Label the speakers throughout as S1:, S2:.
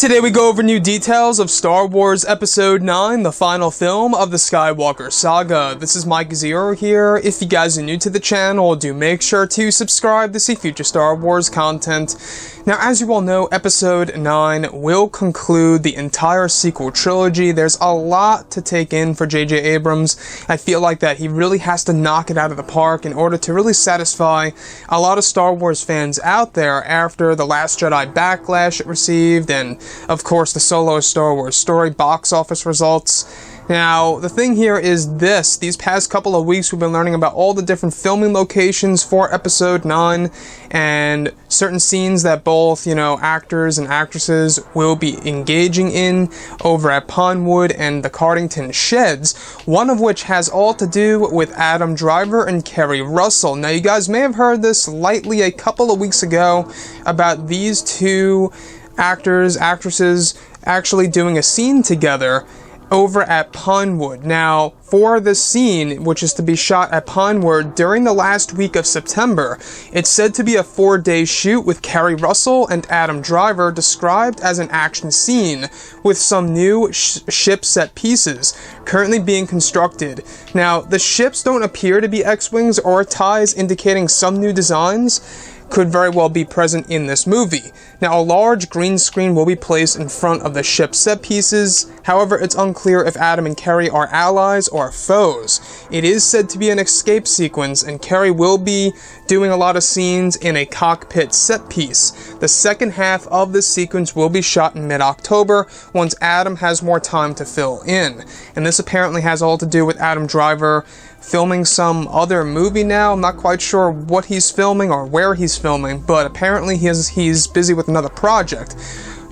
S1: Today we go over new details of Star Wars Episode 9, the final film of the Skywalker saga. This is MCGREGOR here. If you guys are new to the channel, do make sure to subscribe to see future Star Wars content. Now, as you all know, Episode 9 will conclude the entire sequel trilogy. There's a lot to take in for JJ Abrams. I feel like that he really has to knock it out of the park in order to really satisfy a lot of Star Wars fans out there after The Last Jedi backlash it received, and of course the solo Star Wars story box office results. Now, the thing here is this. These past couple of weeks we've been learning about all the different filming locations for Episode 9 and certain scenes that both, actors and actresses will be engaging in over at Pinewood and the Cardington Sheds, one of which has all to do with Adam Driver and Keri Russell. Now, you guys may have heard this lightly a couple of weeks ago about these two actors, actresses actually doing a scene together over at Pinewood. Now, for this scene, which is to be shot at Pinewood during the last week of September, it's said to be a 4-day shoot with Keri Russell and Adam Driver, described as an action scene with some new ship set pieces currently being constructed. Now, the ships don't appear to be X-Wings or TIEs, indicating some new designs could very well be present in this movie. Now, a large green screen will be placed in front of the ship set pieces. However, it's unclear if Adam and Keri are allies or foes. It is said to be an escape sequence, and Keri will be doing a lot of scenes in a cockpit set piece. The second half of this sequence will be shot in mid-October, once Adam has more time to fill in. And this apparently has all to do with Adam Driver filming some other movie now. I'm not quite sure what he's filming or where he's filming, but apparently he's busy with another project.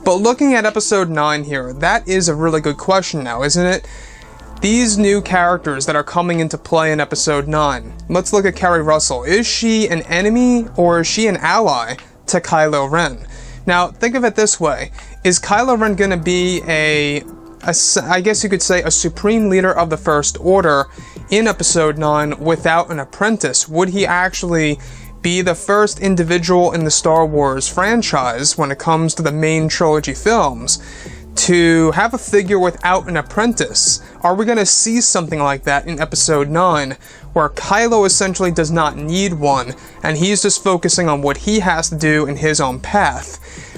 S1: But looking at Episode 9 here, that is a really good question now, isn't it? These new characters that are coming into play in Episode 9. Let's look at Keri Russell. Is she an enemy or is she an ally to Kylo Ren? Now, think of it this way. Is Kylo Ren going to be I guess you could say, a supreme leader of the First Order in Episode 9 without an apprentice? Would he actually be the first individual in the Star Wars franchise, when it comes to the main trilogy films, to have a figure without an apprentice? Are we going to see something like that in Episode 9, where Kylo essentially does not need one, and he's just focusing on what he has to do in his own path?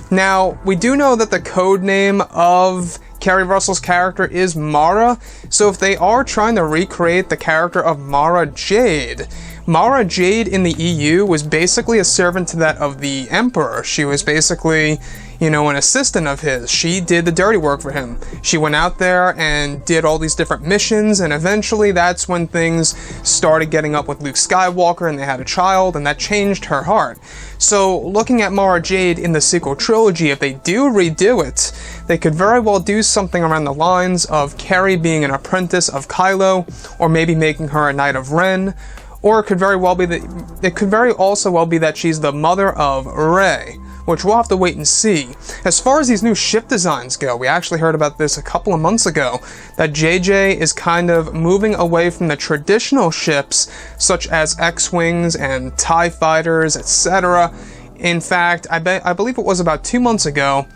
S1: Now, we do know that the code name of Keri Russell's character is Mara, so if they are trying to recreate the character of Mara Jade in the EU was basically a servant to that of the Emperor. She was basically, an assistant of his. She did the dirty work for him. She went out there and did all these different missions, and eventually that's when things started getting up with Luke Skywalker and they had a child, and that changed her heart. So, looking at Mara Jade in the sequel trilogy, if they do redo it, they could very well do something around the lines of Keri being an apprentice of Kylo, or maybe making her a Knight of Ren, or it could very well be that she's the mother of Rey, which we'll have to wait and see. As far as these new ship designs go, we actually heard about this a couple of months ago, that JJ is kind of moving away from the traditional ships, such as X-Wings and TIE fighters, etc. In fact, I believe it was about 2 months ago,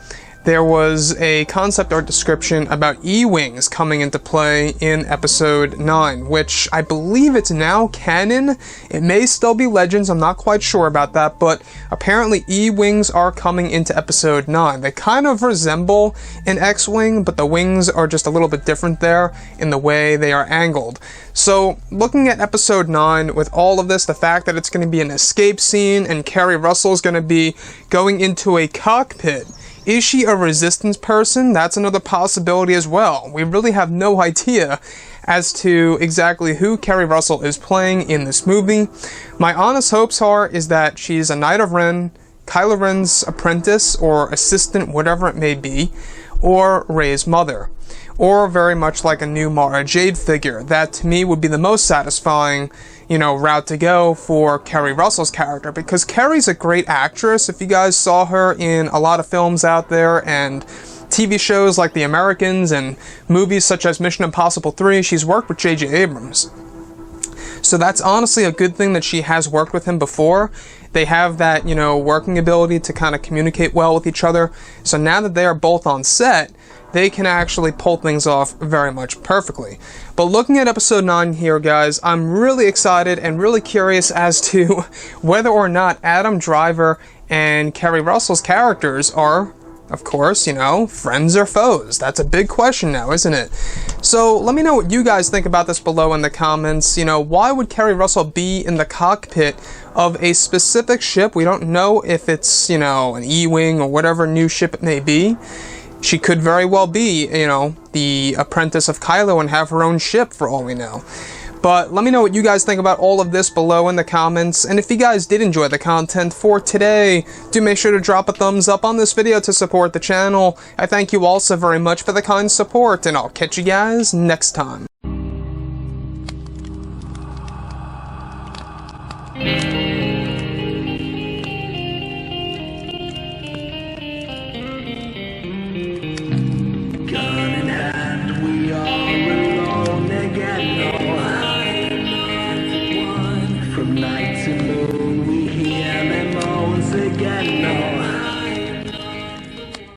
S1: there was a concept art description about E-Wings coming into play in Episode 9, which I believe it's now canon. It may still be Legends, I'm not quite sure about that, but apparently E-Wings are coming into Episode 9. They kind of resemble an X-Wing, but the wings are just a little bit different there in the way they are angled. So, looking at Episode 9, with all of this, the fact that it's going to be an escape scene and Keri Russell is going to be going into a cockpit, is she a Resistance person? That's another possibility as well. We really have no idea as to exactly who Keri Russell is playing in this movie. My honest hopes is that she's a Knight of Ren, Kylo Ren's apprentice or assistant, whatever it may be, or Rey's mother, or very much like a new Mara Jade figure. That, to me, would be the most satisfying, route to go for Keri Russell's character, because Keri's a great actress. If you guys saw her in a lot of films out there and TV shows like The Americans and movies such as Mission Impossible 3, she's worked with JJ Abrams. So that's honestly a good thing that she has worked with him before. They have that, working ability to kind of communicate well with each other. So now that they are both on set, they can actually pull things off very much perfectly. But looking at episode 9 here, guys, I'm really excited and really curious as to whether or not Adam Driver and Keri Russell's characters are, of course, friends or foes. That's a big question now, isn't it? So let me know what you guys think about this below in the comments. Why would Keri Russell be in the cockpit of a specific ship? We don't know if it's, an E-Wing or whatever new ship it may be. She could very well be, the apprentice of Kylo and have her own ship for all we know. But let me know what you guys think about all of this below in the comments. And if you guys did enjoy the content for today, do make sure to drop a thumbs up on this video to support the channel. I thank you all so very much for the kind support, and I'll catch you guys next time.
S2: Gun in hand, we are alone again. No, I'm not the one from night.